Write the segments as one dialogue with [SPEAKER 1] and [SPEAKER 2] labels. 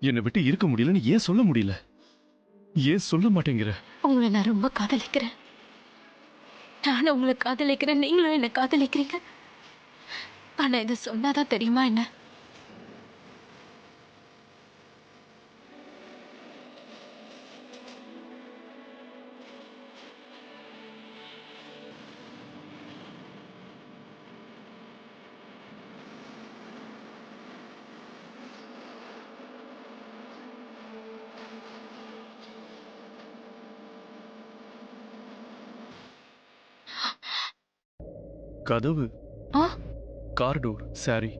[SPEAKER 1] என்னை விட்டு இருக்க முடியலன்னு ஏன் சொல்ல முடியல? ஏன் சொல்ல மாட்டேங்கிற?
[SPEAKER 2] உங்களை நான் ரொம்ப காதலிக்கிறேன். நானும் உங்களை காதலிக்கிறேன், நீங்களும் என்ன காதலிக்கிறீங்க. ஆனா இது சொன்னாதான் தெரியுமா என்ன?
[SPEAKER 1] கதவு,
[SPEAKER 2] ஆ,
[SPEAKER 1] கார் டோர், சாரி.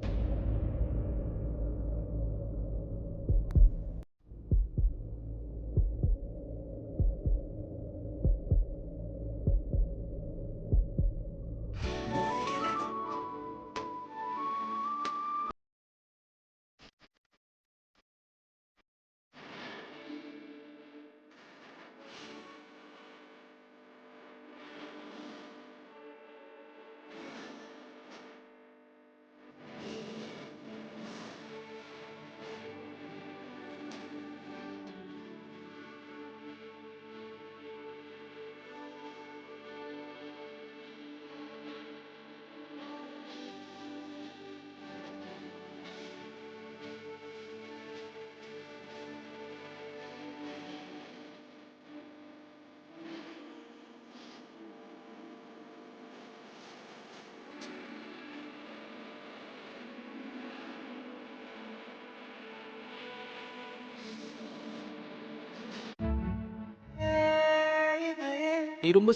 [SPEAKER 3] நீ ரொம்ப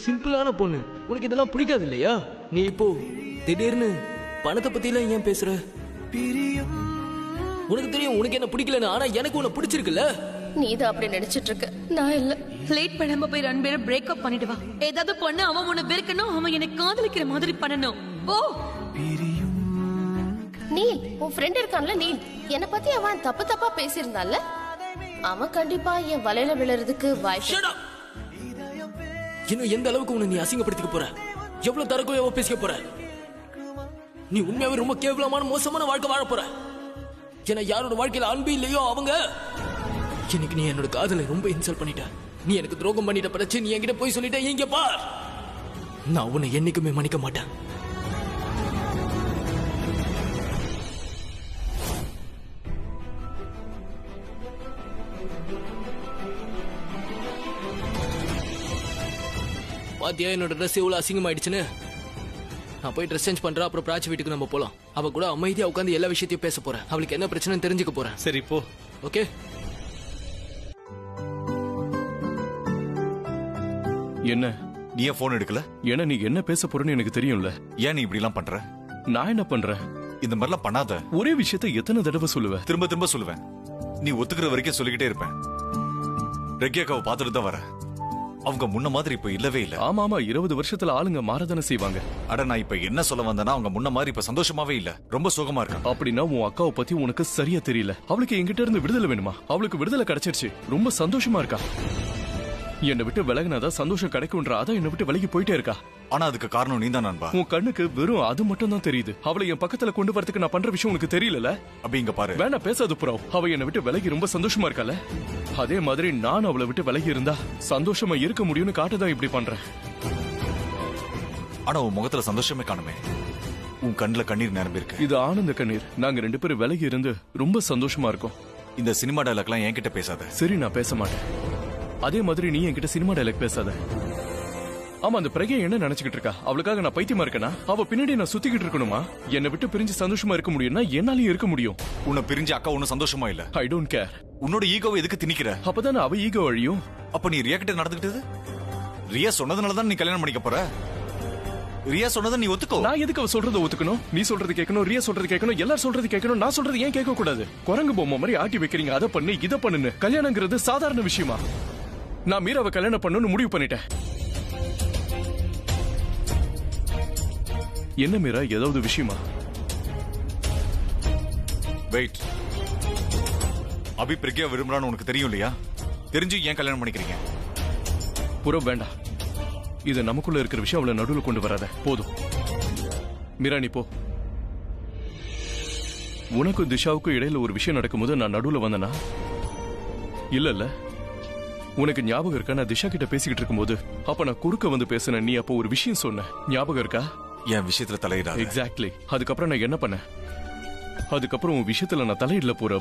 [SPEAKER 3] சிம்பிளான பொண்ணு. உனக்கு இதெல்லாம் பிடிக்காது இல்லையா? நீ இப்போ திடீர்னு பணத்தை பத்திலாம் ஏன் பேசுற? உனக்கு தெரியும் உனக்கு என்ன பிடிக்கலன்னு, ஆனா எனக்கு உன்னை பிடிச்சிருக்குல்ல.
[SPEAKER 4] நீ தான் அப்படி நினைச்சிட்டு இருக்க, நான் இல்ல.
[SPEAKER 5] லேட் பண்ணாம போய் 2 பேரும் பிரேக்கப் பண்ணிட்டு வா. ஏதாவது பொண்ணு அவன் உன்னை வெறுக்கணும், அவன் என்னை காதலிக்கிற மாதிரி பண்ணணும். ஓ
[SPEAKER 4] நீல், உன் ஃப்ரெண்ட் இருக்கான்ல நீல், என்னை பத்தி அவன் தப்பா பேசியிருந்தான்ல, அவன் கண்டிப்பா என் வலையில விழுறதுக்கு வாய்ப்பு.
[SPEAKER 3] Shut up! இன்னும் எந்த அளவுக்கு உன்னை நீ அசிங்கப்படுத்திக்க போற? எவ்வளவு தரக்குறையாவோ பேசிக்க போற? நீ உண்மையாவே ரொம்ப கேவலமான மோசமான வாழ்க்கை வாழ போற. ஏன்னா யாரோட வாழ்க்கையில அன்பு இல்லையோ அவங்க. எனக்கு நீ என்னோட காதலை ரொம்ப இன்சல்ட் பண்ணிட்ட. நீ எனக்கு துரோகம் பண்ணிட்ட பிரச்சனை. நீ என்கிட்ட போய் சொல்லிட்ட. இங்க பார், நான் உன்னை என்னைக்குமே மன்னிக்க மாட்டேன். பாத்தியா என்னோட ட்ரெஸ் எவ்வளவு அசிங்கமாயிடுச்சுன்னு? நான் போய் ட்ரெஸ் சேஞ்ச் பண்றேன், அப்புறம் பிராச்சி வீட்டுக்கு நம்ம போலாம். அவ கூட அமைதியா உட்காந்து எல்லா விஷயத்தையும் பேச போறேன். அவளுக்கு என்ன பிரச்சனைன்னு தெரிஞ்சுக்க போறேன்.
[SPEAKER 1] சரி போ.
[SPEAKER 3] ஓகே?
[SPEAKER 1] என்ன?
[SPEAKER 6] நீ ஏன் போன் எடுக்கல?
[SPEAKER 1] ஏன்னா நீ என்ன பேச போறன்னு எனக்கு தெரியும்ல.
[SPEAKER 6] ஏன் நீ இப்படி எல்லாம் பண்ற?
[SPEAKER 1] நான் என்ன பண்றேன்?
[SPEAKER 6] இந்த மாதிரிலாம் பண்ணாத.
[SPEAKER 1] ஒரே விஷயத்தை எத்தனை தடவை சொல்லுவேன்?
[SPEAKER 6] திரும்ப திரும்ப சொல்லுவேன். நீ ஒத்துக்கிற வரைக்கும் சொல்லிக்கிட்டே இருப்பேன். ரெக்கியாக்காவை பார்த்துட்டு தான் வர. அவங்க முன்ன மாதிரி இப்ப இல்லவே இல்ல.
[SPEAKER 1] ஆமா ஆமா, 20 வருஷத்துல ஆளுங்க மாறதானே செய்வாங்க.
[SPEAKER 6] அட நான் இப்ப என்ன சொல்ல வந்தேன்னா, அவங்க முன்ன மாதிரி இப்ப சந்தோஷமாவே இல்ல, ரொம்ப சோகமா இருக்காங்க.
[SPEAKER 1] அப்படின்னா உன் அக்காவை பத்தி உனக்கு சரியா தெரியல. அவளுக்கு என்கிட்ட இருந்து விடுதலை வேணுமா? அவளுக்கு விடுதலை கிடைச்சிருச்சு, ரொம்ப சந்தோஷமா இருக்கா. என்னை விட்டு விலகினாதான் சந்தோஷம் கிடைக்கும்ன்ற, அதான் என்னை விட்டு விலகி போயிட்டே இருக்கா.
[SPEAKER 6] ஆனா அதுக்கு காரணம் நீ தான் நண்பா.
[SPEAKER 1] உன் கண்ணுக்கு வெறும் அது மட்டும் தான் தெரியுது. அவளை என் பக்கத்துல கொண்டு வரதுக்கு நான் பண்ற விஷயம் உனக்கு தெரியல.
[SPEAKER 6] அப்படி இங்க பாரு.
[SPEAKER 1] வேணா பேசாது புறாவ். அவ என்னை விட்டு விலகி ரொம்ப சந்தோஷமா இருக்கல. அதே மாதிரி நான் அவளை விட்டு விலகி இருந்தா சந்தோஷமா இருக்க முடியும்னு காட்டுதான் இப்படி பண்றேன்.
[SPEAKER 6] ஆனா உன் முகத்துல சந்தோஷமே காணுமே. உன் கண்ணுல கண்ணீர் நிரம்பி இருக்கு.
[SPEAKER 1] இது ஆனந்த கண்ணீர். நாங்க 2 பேரும் விலகி இருந்து ரொம்ப சந்தோஷமா இருக்கோம்.
[SPEAKER 6] இந்த சினிமா டயலாக்லாம் என்கிட்ட பேசாத.
[SPEAKER 1] சரி, நான் பேச மாட்டேன். அதே மாதிரி நீ என்கிட்ட சினிமா டயலாக் பேசாத. ஆமா, அந்த பிரகை என்ன நினைச்சுக்கிட்டு இருக்கா? அவளுக்காக நான் பைத்தியமா இருக்கேனா? அவ பின்னாடி நான் சுத்திக்கிட்டு இருக்கணுமா? என்னை விட்டு பிரிஞ்சு சந்தோஷமா இருக்க முடியும்னா என்னாலயும் இருக்க முடியும்.
[SPEAKER 6] உன்னை பிரிஞ்சு அக்கா ஒன்னும் சந்தோஷமா இல்ல.
[SPEAKER 1] I don't care.
[SPEAKER 6] உன்னோட ஈகோவை எதுக்கு திணிக்கிற?
[SPEAKER 1] அப்பதானே அவ ஈகோ அழியும்.
[SPEAKER 6] அப்ப நீ ரியா கிட்ட நடந்துக்கிட்டது? ரியா சொன்னதுனாலதான் நீ கல்யாணம் பண்ணிக்க போற. ரியா சொன்னதை நீ ஒத்துக்கோ.
[SPEAKER 1] நான் எதுக்கு அவ சொல்றதை ஒத்துக்கணும்? நீ சொல்றது கேட்கணும், ரியா சொல்றது கேட்கணும், எல்லாரும் சொல்றது கேட்கணும். நான் சொல்றது ஏன் கேட்க கூடாது? குரங்கு பொம்மை மாதிரி ஆட்டி வைக்கிறீங்க. அதை பண்ணு, இதை பண்ணுன்னு. கல்யாணங்கிறது சாதாரண விஷயமா? நான் மீராவை கல்யாணம் பண்ணணும்னு முடிவு பண்ணிட்டேன். என்ன மீரா, ஏதாவது விஷயமா?
[SPEAKER 6] வெயிட். அபி பிரக்யா விரும்புறான்னு உனக்கு தெரியும் இல்லையா? தெரிஞ்சு ஏன் கல்யாணம் பண்ணிக்கிறீங்க?
[SPEAKER 1] புறம் வேண்டாம். இது நமக்குள்ள இருக்கிற விஷயம். அவளை நடுவில் கொண்டு வராத. போதும் மீரா, நீ போ. உனக்கும் திஷாவுக்கும் இடையில ஒரு விஷயம் நடக்கும்போது நான் நடுவுல வந்தனா? இல்ல உனக்கு ஞாபகம் இருக்கா? நான் திஷா கிட்ட பேசிக்கிட்டு இருக்கும்போது அப்ப நான் குறுக்க வந்து பேசின, நீ அப்போ ஒரு விஷயம் சொன்ன, ஞாபகம் இருக்கா?
[SPEAKER 6] என் விஷயத்துல தலையிடாத.
[SPEAKER 1] எக்ஸாக்ட்லி. அதுக்கப்புறம் நான் என்ன பண்ணேன்? அதுக்கப்புறம் உன் விஷயத்துல நான் தலையிடல போற.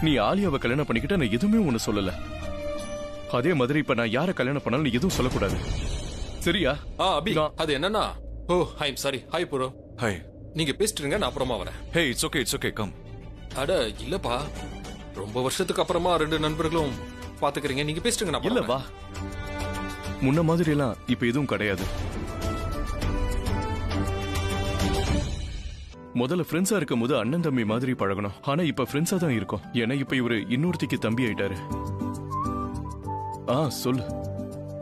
[SPEAKER 1] நீ ஆலியாவை கல்யாணம் பண்ணிக்கிட்ட, நான் எதுவுமே ஒண்ணு சொல்லல. அதே மாதிரி இப்ப நான் யாரை கல்யாணம் பண்ணாலும் நீ எதுவும் சொல்லக்கூடாது, சரியா?
[SPEAKER 7] அபி, அது என்னன்னா, oh I am sorry. Hi bro.
[SPEAKER 6] Hi.
[SPEAKER 7] நீங்க பேசிட்டு இருங்க, நான் அப்புறமா வரேன்.
[SPEAKER 6] Hey, it's okay come.
[SPEAKER 7] அட இல்லப்பா, ரொம்ப வருஷத்துக்கு அப்புறமா ரெண்டு நண்பர்களும் பாத்துக்கிறீங்க. நீங்க பேசிட்டு இருங்க, நான்
[SPEAKER 1] இல்ல
[SPEAKER 7] அப்புறம்
[SPEAKER 1] வா, முன்ன மாதிரி எல்லாம் இப்ப எதுவும் கிடையாது. முதல்ல ஃப்ரெண்ட்ஸா இருக்கும் போது அண்ணன் தம்பி மாதிரி பழகணும். ஆனா இப்ப ஃப்ரெண்ட்ஸா தான் இருக்கோம். ஏன்னா இப்ப இவரு இன்னொருத்திக்கு தம்பி ஆயிட்டாரு. சொல்லு,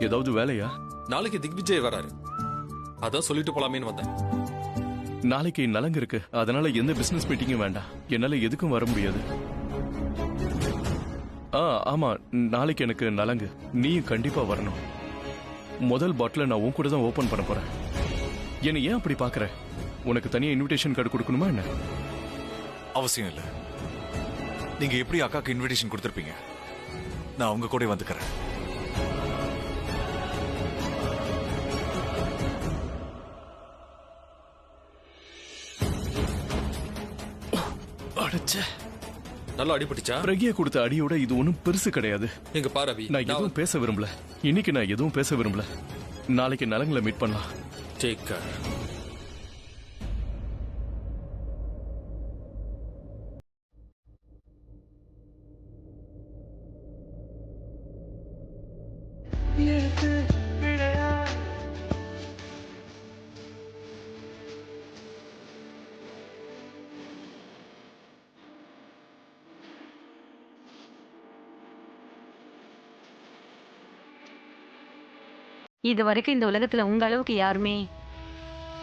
[SPEAKER 1] ஏதாவது வேலையா?
[SPEAKER 7] நாளைக்கு திக்விஜய் வராரு, அதான் சொல்லிட்டு போலாமேன்னு வந்தேன்.
[SPEAKER 1] நாளைக்கு நலங்கு இருக்கு, அதனால எந்த பிசினஸ் மீட்டிங்கும் வேண்டாம். என்னால எதுக்கும் வர முடியாது. ஆமா, நாளைக்கு எனக்கு நலங்கு, நீயும் கண்டிப்பா வரணும். முதல் பாட்டில நான் உன் கூட தான் ஓபன் பண்ண போறேன். என்ன ஏன் அப்படி பாக்குற? உனக்கு தனியா இன்விடேஷன் கார்டு கொடுக்கணுமா என்ன?
[SPEAKER 6] அவசியம் இல்ல. நீங்க எப்படி அக்காக்கு இன்விடேஷன் கொடுத்திருப்பீங்க, நான் உங்க கூட வந்துக்கிறேன்.
[SPEAKER 7] நல்லா அடிபட்டுச்சா?
[SPEAKER 1] பிரகியா கொடுத்த அடியோட இது ஒன்னும் பெருசு கிடையாது.
[SPEAKER 7] எங்க பாரு அபி,
[SPEAKER 1] நான் எதுவும் பேச விரும்பல. இன்னைக்கு நான் எதுவும் பேச விரும்பல. நாளைக்கு நலங்களை மீட் பண்ணலாம்.
[SPEAKER 7] Take care.
[SPEAKER 5] இது வரைக்கும் இந்த உலகத்துல உங்க அளவுக்கு யாருமே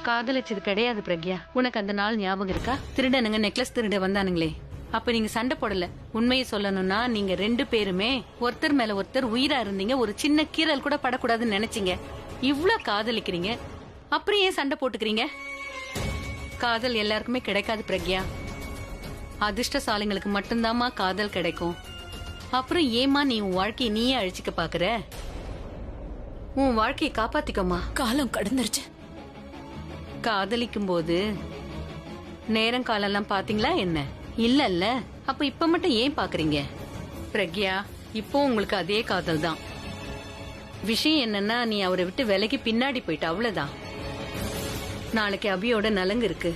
[SPEAKER 5] காதலிச்சது கிடையாது பிரக்யா. உனக்கு அந்த நாள் ஞாபகம் இருக்கா? திருடனுங்க நெக்லஸ் திருட வந்தானுங்களே, அப்ப நீங்க சண்டை போடல. உண்மையை சொல்லணும்னா நீங்க ரெண்டு பேருமே ஒருத்தர் மேல ஒருத்தர் உயிரா இருந்தீங்க. ஒரு சின்ன கீறல் கூட படக்கூடாதுன்னு நினைச்சீங்க. இவ்ளோ காதலிக்கிறீங்க, அப்புறம் ஏன் சண்டை போட்டுக்கிறீங்க? காதல் எல்லாருக்குமே கிடைக்காது பிரக்யா. அதிர்ஷ்டசாலிங்களுக்கு மட்டும்தாம்மா காதல் கிடைக்கும். அப்புறம் ஏமா நீ உன் வாழ்க்கையை நீயே அழிச்சுக்க பாக்குற? உன் வாழ்க்கையை காப்பாத்திக்கோமா.
[SPEAKER 2] காலம் கடந்துருச்சு.
[SPEAKER 5] காதலிக்கும் போது நேரம் காலெல்லாம் பாத்தீங்களா என்ன? இல்லல்ல. அப்ப இப்ப மட்டும் ஏன் பாக்குறீங்க? பிரக்யா, இப்போ உங்களுக்கு அதே காதல் தான். விஷயம் என்னன்னா, நீ அவரை விட்டு விலைக்கு பின்னாடி போயிட்ட, அவ்வளவுதான். நாளைக்கு அபியோட நலங்கு இருக்கு,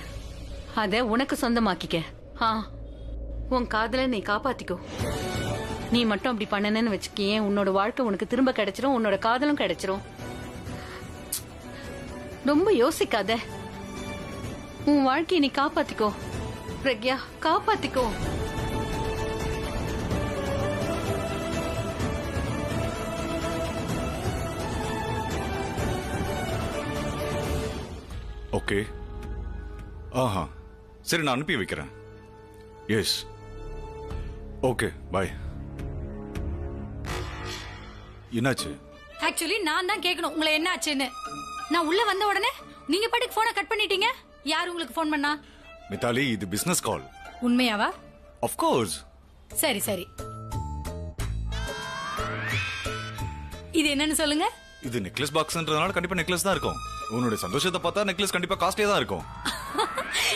[SPEAKER 5] அத உனக்கு சொந்தமாக்கிக்க. உன் காதலை நீ காப்பாத்திக்கோ. நீ மட்டும் அப்படி பண்ணனன்னு வச்சுக்கேன், உன்னோட வாழ்க்கை உனக்கு திரும்ப கிடைச்சிரும், உன்னோட காதலும் கிடைச்சிரும். ரொம்ப யோசிக்காத. உன் வாழ்க்கையை நீ காப்பாத்திக்கோ பிரக்யா, காப்பாத்திக்கோ.
[SPEAKER 6] ஓகே. சரி, நான் அனுப்பி வைக்கிறேன். எஸ், ஓகே, பாய். என்னாச்சு?
[SPEAKER 8] ஆக்சுவலி நான் தான் கேட்கணும் உங்களை என்ன ஆச்சுன்னு. நான் உள்ள வந்த உடனே நீங்க பாட்டுக்கு போனை கட் பண்ணிட்டீங்க. யார் உங்களுக்கு போன் பண்ணா?
[SPEAKER 6] மித்தாலி, இது பிசினஸ் கால்.
[SPEAKER 8] உண்மையாவா?
[SPEAKER 6] Of course.
[SPEAKER 8] சரி சரி, இது என்னன்னு சொல்லுங்க.
[SPEAKER 6] இது நெக்லஸ் பாக்ஸ்ன்றதுனால கண்டிப்பா நெக்லஸ் தான் இருக்கும். உன்னுடைய சந்தோஷத்தை பார்த்தா நெக்லஸ் கண்டிப்பா காஸ்ட்லியா தான் இருக்கும்.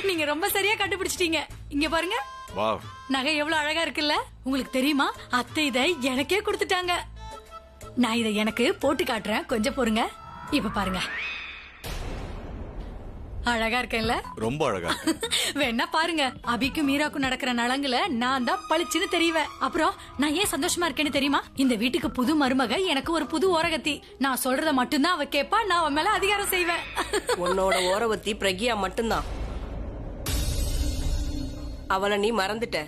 [SPEAKER 8] நீங்க ரொம்ப சரியா கண்டுபிடிச்சிட்டீங்க. இங்க பாருங்க.
[SPEAKER 6] வாவ்,
[SPEAKER 8] நகை எவ்வளவு அழகா இருக்குல்ல. உங்களுக்கு தெரியுமா, அத்தை இதை எனக்கே கொடுத்துட்டாங்க. நான் இதை எனக்கு போட்டு காட்டுறேன், கொஞ்சம் பொறுங்க. இப்ப பாருங்க, அழகா இருக்கேன்ல?
[SPEAKER 6] ரொம்ப அழகா.
[SPEAKER 8] வேணா பாருங்க. அபிக்கு மீராக்கும் நடக்கிற நலங்குல நான் தான் பளிச்சுன்னு தெரிவேன். அப்புறம் நான் ஏன் சந்தோஷமா இருக்கேன்னு தெரியுமா? இந்த வீட்டுக்கு புது மருமக எனக்கு ஒரு புது ஓரகத்தி. நான் சொல்றத மட்டும்தான் அவ கேப்பா, நான் அவன் மேல அதிகாரம் செய்வேன்.
[SPEAKER 9] உன்னோட ஓரவத்தி பிரக்யா மட்டும்தான். அவளை நீ மறந்துட்ட.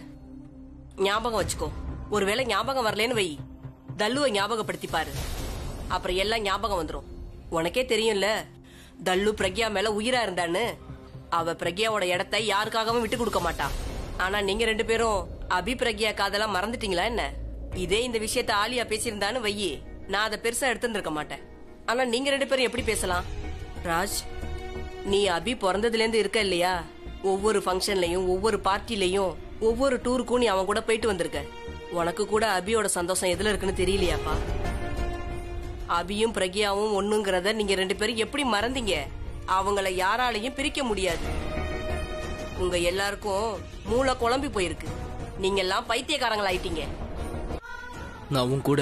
[SPEAKER 9] ஞாபகம் வச்சுக்கோ. ஒருவேளை ஞாபகம் வரலன்னு வை, தல்லுவை ஞாபகப்படுத்தி பாரு, அப்புறம் எல்லாம் ஞாபகம் வந்துரும். உனக்கே தெரியும்ல, தல்லு பிரக்யா மேல உயிரா இருந்தான்னு. அவ பிரக்யாவோட இடத்தை யாருக்காகவும் விட்டு கொடுக்க மாட்டா. ஆனா நீங்க ரெண்டு பேரும் அபி பிரக்யா காதெல்லாம் மறந்துட்டீங்களா என்ன? இதே இந்த விஷயத்த ஆலியா பேசியிருந்தான்னு வையி, நான் அதை பெருசா எடுத்துட்டு இருக்க மாட்டேன். ஆனா நீங்க ரெண்டு பேரும் எப்படி பேசலாம்? ராஜ், நீ அபி பிறந்ததுல இருந்து இருக்க இல்லையா, ஒவ்வொரு ஃபங்க்ஷன்லயும் ஒவ்வொரு பார்ட்டிலையும் ஒவ்வொரு டூருக்கும் நீ அவன் கூட போயிட்டு வந்திருக்க. உனக்கு கூட அபியோட சந்தோஷம் எதுல இருக்குன்னு தெரியலையாப்பா? அபியும் பிரக்யாவும் ஒண்ணுங்கிறத நீங்க 2 பேரும் எப்படி மறந்தீங்க? அவங்கள யாராலையும் பிரிக்க முடியாது. உங்க எல்லாருக்கும் மூளை குழம்பி போயிருக்கு. நீங்க எல்லாம் பைத்தியக்காரங்களாயிட்டீங்க.
[SPEAKER 3] நான் உன் கூட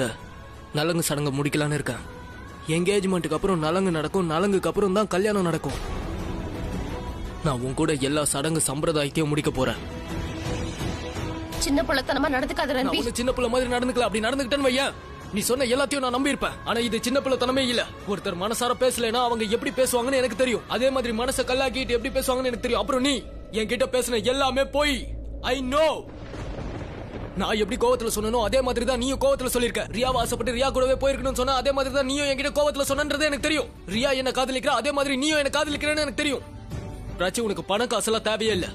[SPEAKER 3] நலங்கு சடங்கு முடிக்கலான்னு இருக்கேன். என்கேஜ்மெண்ட்டுக்கு அப்புறம் நலங்கு நடக்கும், நலங்குக்கு அப்புறம் தான் கல்யாணம் நடக்கும். நான் உன் கூட எல்லா சடங்கு சம்பிரதாயத்தையும் முடிக்க போறேன்.
[SPEAKER 4] சின்ன பிள்ளைத்தனமா நடந்துக்காத
[SPEAKER 3] நான்
[SPEAKER 4] ரன்பீர்.
[SPEAKER 3] ஒண்ணு சின்ன பிள்ளை மாதிரி நடந்துக்கல. அப்படி நடந்துக்கிட்டேன்னு வையேன், நீ சொன்ன எல்லாத்தையும் நான் நம்பி இருப்பேன். ஆனா இது சின்ன பிள்ளைத்தனமே இல்ல. ஒருத்தர் மனசார பேசலைன்னா அவங்க எப்படி பேசுவாங்கன்னு எனக்கு தெரியும். அதே மாதிரி மனசை கல்லாக்கிட்டு எப்படி பேசுவாங்கன்னு எனக்கு தெரியும். அப்புறம் நீ என்கிட்ட பேசின எல்லாமே போய். I know. நான் எப்படி கோவத்துல சொன்னனோ அதே மாதிரி தான் நீயும் கோவத்துல சொல்லிருக்க. ரியாவை ஆசைப்பட்டு ரியா கூடவே போயிருக்கணும்னு சொன்னா அதே மாதிரி தான் நீயும் என்கிட்ட கோவத்துல சொன்னன்றது எனக்கு தெரியும். ரியா என்ன காதலிக்கிற அதே மாதிரி நீயும் என்ன காதலிக்கிறேன்னு எனக்கு தெரியும். பிராச்சி, உனக்கு பண காசெல்லாம் தேவையே இல்ல.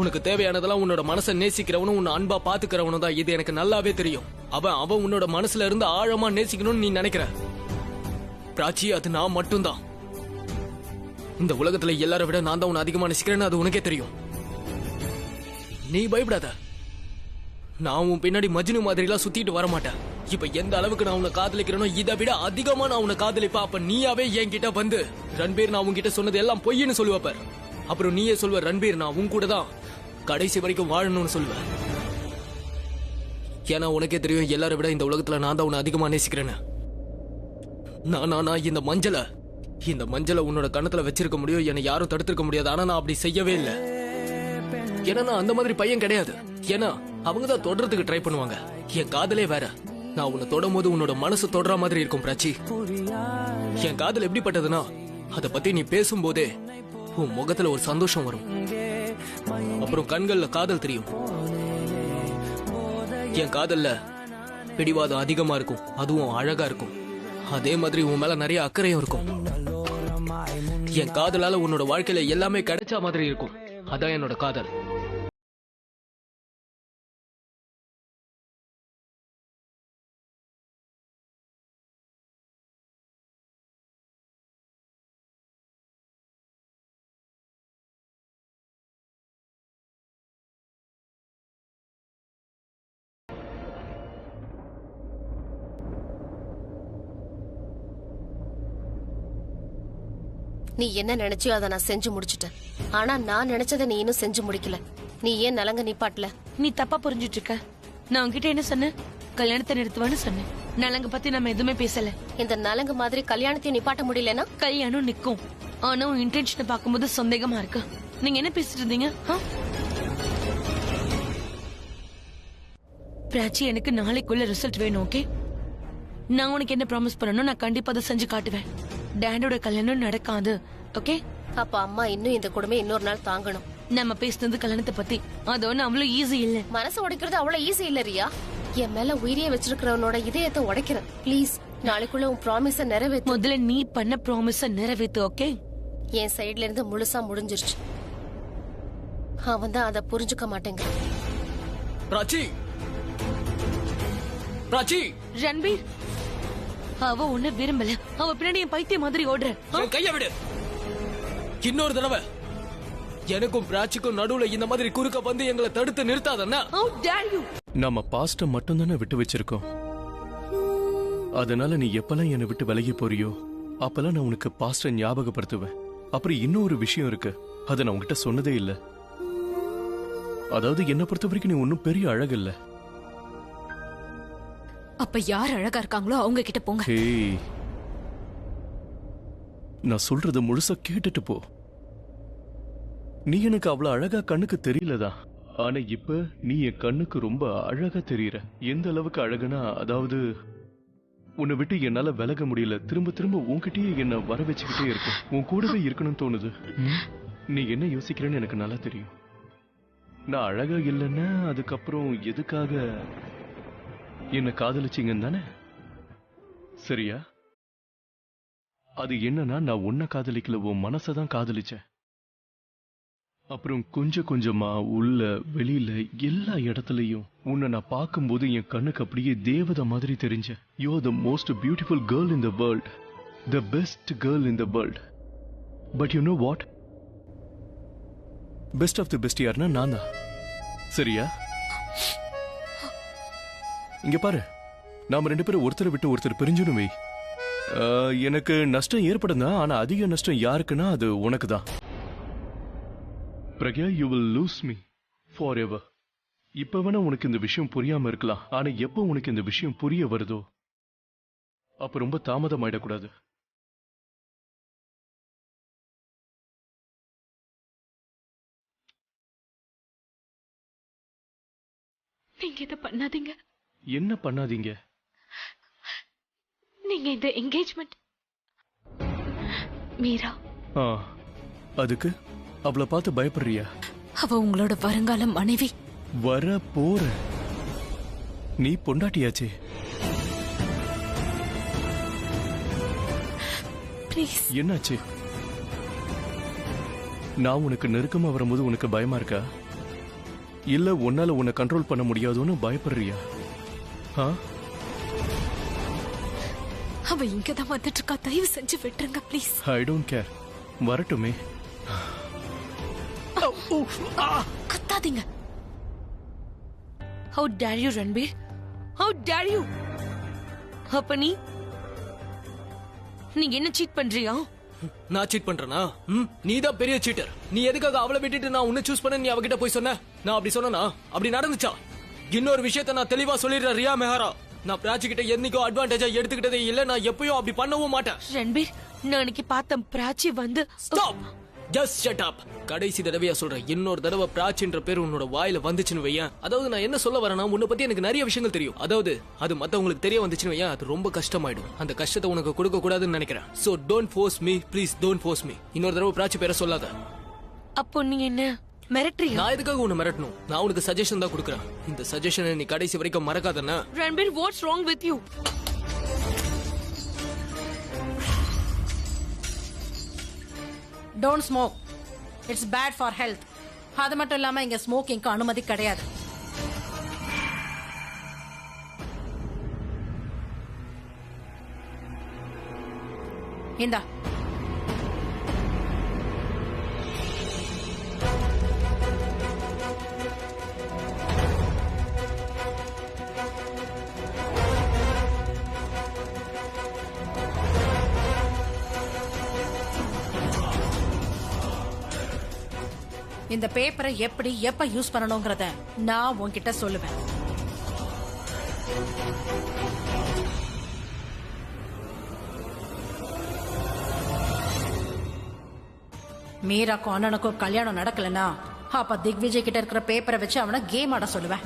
[SPEAKER 3] உனக்கு தேவையானதெல்லாம் உன்னோட மனசை நேசிக்கிறவனும் உன்னை அன்பா பாத்துக்கிறவனும் தான். இது எனக்கு நல்லாவே தெரியும். அவன் உன்னோட மனசுல இருந்து ஆழமா நேசிக்கணும்னு நீ நினைக்கிற. பிராச்சி, அது நான் மட்டும்தான். இந்த உலகத்துல எல்லாரை விட நான் தான் உன்னை அதிகமா நேசிக்கிறேன்னு அது உனக்கே தெரியும். நீ பயப்படாத. நான் உன் பின்னாடி மஜ்னு மாதிரி எல்லாம் சுத்திட்டு வர மாட்டேன். இப்ப எந்த அளவுக்கு நான் உன்னை காதலிக்கிறேனோ இதை விட அதிகமா நான் உன்னை காதலிப்பா. அப்ப நீயாவே என்கிட்ட வந்து ரன்பீர் நான் உன்கிட்ட சொன்னது எல்லாம் பொய்ன்னு சொல்லுவப்ப. அப்புறம் நீயே சொல்வ ரன்பீர் நான் உன் கூட தான் கடைசி வரைக்கும் வாழணும்னு சொல்லுவேன். ஏன்னா உனக்கே தெரியும் எல்லாரை விட இந்த உலகத்துல நான் தான் உன்னை அதிகமா நேசிக்கிறேன்னு. நான் இந்த மஞ்சளை உன்னோட கணத்துல வச்சிருக்க முடியும், என்னை யாரும் தடுத்திருக்க முடியாது. ஆனா நான் அப்படி செய்யவே இல்லை. ஏன்னா நான் அந்த மாதிரி பையன் கிடையாது. ஏன்னா அவங்க தான் தொடர்றதுக்கு ட்ரை பண்ணுவாங்க. என் காதலே வேற. நான் உன்னை தொடும் போது உன்னோட மனசு தொடர மாதிரி இருக்கும் பிராச்சி. என் காதல் எப்படிப்பட்டதுன்னா அதை பத்தி நீ பேசும்போதே உன் முகத்துல ஒரு சந்தோஷம் வரும். அப்புறம் கண்கள்ல காதல் தெரியும். என் காதல்ல பிடிவாதம் அதிகமா இருக்கும், அதுவும் அழகா இருக்கும். அதே மாதிரி உன் மேல நிறைய அக்கறையும் இருக்கும். என் காதலால உன்னோட வாழ்க்கையில எல்லாமே கிடைச்ச மாதிரி இருக்கும். அதான் என்னோட காதல்.
[SPEAKER 4] நீ என்ன நினைச்சியோ அதை நான் செஞ்சு முடிச்சிட்டேன். ஆனா நான் நினைச்சதை நீ இன்னும் செஞ்சு முடிக்கல. நீ ஏன் நலங்க நிப்பாட்டல?
[SPEAKER 2] நீ தப்பா புரிஞ்சிட்டு இருக்க. நான் உன்கிட்ட என்ன சொன்னேன்? கல்யாணத்தை நிறுத்துவான்னு சொன்னேன். நலங்க பத்தி நம்ம எதுவுமே பேசல.
[SPEAKER 4] இந்த நலங்கு மாதிரி கல்யாணத்தையும் நிப்பாட்ட முடியலன்னா
[SPEAKER 2] கல்யாணம் நிக்கும். ஆனா உன் இன்டென்ஷனை பார்க்கும்போது சந்தேகமா இருக்கு. நீங்க என்ன பேசிட்டு இருந்தீங்க? பிராச்சி, எனக்கு நாளைக்குள்ள ரிசல்ட் வேணும். ஓகே, நான் உனக்கு என்ன ப்ராமிஸ் பண்ணணும், நான் கண்டிப்பா அதை செஞ்சு காட்டுவேன். டேண்டோட கல்யாணம் நடக்காது. ஓகே,
[SPEAKER 4] அப்ப அம்மா இன்னும் இந்த கொடுமை இன்னொரு நாள் தாங்கணும்.
[SPEAKER 2] நம்ம பேசுனது கல்யாணத்தை பத்தி. அது ஒண்ணு அவ்வளவு ஈஸி இல்ல.
[SPEAKER 4] மனசு உடைக்கிறது அவ்வளவு ஈஸி இல்ல ரியா. என் மேல உயிரியே வச்சிருக்கிறவனோட இதயத்தை உடைக்கிறேன். ப்ளீஸ், நாளைக்குள்ள உன் ப்ராமிஸ நிறைவேற்று.
[SPEAKER 2] முதல்ல நீ பண்ண ப்ராமிஸ நிறைவேற்று. ஓகே,
[SPEAKER 4] என் சைடுல இருந்து முழுசா முடிஞ்சிருச்சு. அவன் தான் அதை புரிஞ்சுக்க மாட்டேங்க.
[SPEAKER 3] பிராச்சி, பிராச்சி,
[SPEAKER 2] ரன்பீர், அவ உன்னை விரும்பல. அவ பின்னாடி என் பைத்திய மாதிரி ஓடுற.
[SPEAKER 3] என் கைய விடு. இன்னொரு தடவை எனக்கும் பிராச்சிக்கும் நடுவுல இந்த மாதிரி குறுக்க வந்து எங்களை தடுத்து நிறுத்தாதன்னா.
[SPEAKER 2] How dare you?
[SPEAKER 1] நாம பாஸ்ட மட்டும் தானே விட்டு வச்சிருக்கோம். அதனால நீ எப்பெல்லாம் என்னை விட்டு விலகி போறியோ அப்பெல்லாம் நான் உனக்கு பாஸ்ட ஞாபகப்படுத்துவேன். அப்புறம் இன்னொரு விஷயம் இருக்கு, அதை நான் உன்கிட்ட சொன்னதே இல்ல. அதாவது என்ன பொறுத்த வரைக்கும் நீ ஒன்னும் பெரிய அழகு இல்ல.
[SPEAKER 8] அப்ப யார் அழகா இருக்காங்களோ அவங்க கிட்ட போங்க.
[SPEAKER 1] ஹேய், நான் சொல்றத முழுசா கேட்டுட்டு போ. நீ எனக்கு அவ்வளவு அழகா கண்ணுக்கு தெரியலதான். ஆனா இப்ப நீ என் கண்ணுக்கு ரொம்ப அழகா தெரியற. எந்த அளவுக்கு அழகுனா, அதாவது உன்னை விட்டு என்னால விலக முடியல. திரும்ப திரும்ப உன்கிட்டயே என்ன வர வச்சுக்கிட்டே இருக்கு. உன் கூடவே இருக்கணும்னு தோணுது. நீ என்ன யோசிக்கிறேன்னு எனக்கு நல்லா தெரியும். நான் அழகா இல்லைன்னா அதுக்கப்புறம் எதுக்காக என்ன காதலிச்சிங்கன்னு தானே? சரியா? அது என்னன்னா, நான் உன்னை காதலிக்கல, உன் மனசதான் காதலிச்சேன். அப்புறம் கொஞ்சம் கொஞ்சமா உள்ள வெளியில எல்லா இடத்துலயும் உன்னை நான் பார்க்கும்போது என் கண்ணுக்கு அப்படியே தேவதை மாதிரி தெரிஞ்ச. You are the most beautiful girl in the world, the best girl in the world. But you know what? Best of the best யாருன்னா நான் தான். சரியா? இங்க பாரு, நாம 2 பேரும் ஒருத்தரை விட்டு ஒருத்தர் பிரிஞ்சுன்னு வை. எனக்கு நஷ்டம் ஏற்படும் தான், ஆனா அதிக நஷ்டம் யாருக்குன்னா அது உனக்கு தான். Pragya, you will lose me for ever. இப்ப வேணா உனக்கு இந்த விஷயம் புரியாம இருக்கலாம், ஆனா எப்போ உனக்கு இந்த விஷயம் புரிய வருதோ அப்ப ரொம்ப தாமதம் ஆயிடக்கூடாது.
[SPEAKER 2] நீங்க இதை பண்ணாதீங்க.
[SPEAKER 1] என்ன பண்ணாதீங்க?
[SPEAKER 2] நீங்க இந்த என்கேஜ்மெண்ட் மீரா,
[SPEAKER 1] அதுக்கு அவளை பார்த்து பயப்படுறியா?
[SPEAKER 2] அவ உங்களோட வருங்கால மனைவி.
[SPEAKER 1] வர போற நீ பொண்டாட்டியாச்சே.
[SPEAKER 2] ப்ளீஸ்.
[SPEAKER 1] என்னாச்சு? நான் உனக்கு நெருக்கமா வரும்போது உனக்கு பயமா இருக்கா, இல்ல உன்னால உன்னை கண்ட்ரோல் பண்ண முடியாதுன்னு பயப்படுறியா?
[SPEAKER 2] அவ இங்கதான் வந்துட்டு இருக்கா, தயவு செஞ்சு விட்டுருங்க ப்ளீஸ்.
[SPEAKER 1] ஐ டோன்ட் கேர், வரட்டுமே.
[SPEAKER 2] கத்தாதீங்க. How dare you, Ranbir? How dare you? அப்ப நீங்க என்ன சீட் பண்றியா?
[SPEAKER 3] நான் சீட் பண்றேனா? நீ தான் பெரிய சீட்டர். நீ எதுக்காக அவளை விட்டுட்டு நான் உன்னை சூஸ் பண்ண நீ அவகிட்ட போய் சொன்ன? நான் அப்படி சொன்னா அப்படி நடந்துச்சா? இன்னொரு விஷயத்த நான் தெளிவா சொல்லிடுறேன் ரியா மெஹரா, நான் பிராச்சி கிட்ட என்னைக்கோ அட்வான்டேஜா எடுத்துக்கிட்டதே இல்ல, நான் எப்பயும் அப்படி பண்ணவும் மாட்டேன்.
[SPEAKER 2] ரன்பீர், நான் அன்னைக்கு பார்த்தேன் பிராச்சி வந்து.
[SPEAKER 3] Stop, just shut up. கடைசி தடவையா சொல்றேன், இன்னொரு தடவை பிராச்சின்ற பேர் உன்னோட வாயில வந்துச்சுன்னு வையேன், அதாவது நான் என்ன சொல்ல வரேன்னா, உன்னை பத்தி எனக்கு நிறைய விஷயங்கள் தெரியும், அதாவது அது மத்தவங்களுக்கு தெரிய வந்துச்சுன்னு வையேன், அது ரொம்ப கஷ்டமாயிடும். அந்த கஷ்டத்தை உனக்கு கொடுக்க கூடாதுன்னு நினைக்கிறேன். So don't force me please, don't force me. இன்னொரு தடவை பிராச்சி பேரை சொல்லாத.
[SPEAKER 2] அப்போ நீங்க என்ன மிரட்டுறியா?
[SPEAKER 3] நான் எதுக்காக உன்னை மிரட்டணும்? நான் உனக்கு சஜஷன் தான் கொடுக்குறேன். இந்த சஜஷனை நீ கடைசி வரைக்கும் மறக்காதன்னா.
[SPEAKER 2] Ranbir, what's wrong with you?
[SPEAKER 8] Don't smoke, it's bad for health. அது மட்டும் இல்லாம இங்க ஸ்மோக்கிங்க்கு அனுமதி கிடையாது. இந்தா. இந்த பேப்பரை எப்படி எப்ப யூஸ் பண்ணணும்ங்கறத நான் உன்கிட்ட சொல்லுவேன். மீராக்கும் அண்ணனுக்கும் கல்யாணம் நடக்கலன்னா அப்ப திக்விஜய் கிட்ட இருக்கிற பேப்பரை வச்சு அவனை கேம் ஆட சொல்லுவேன்.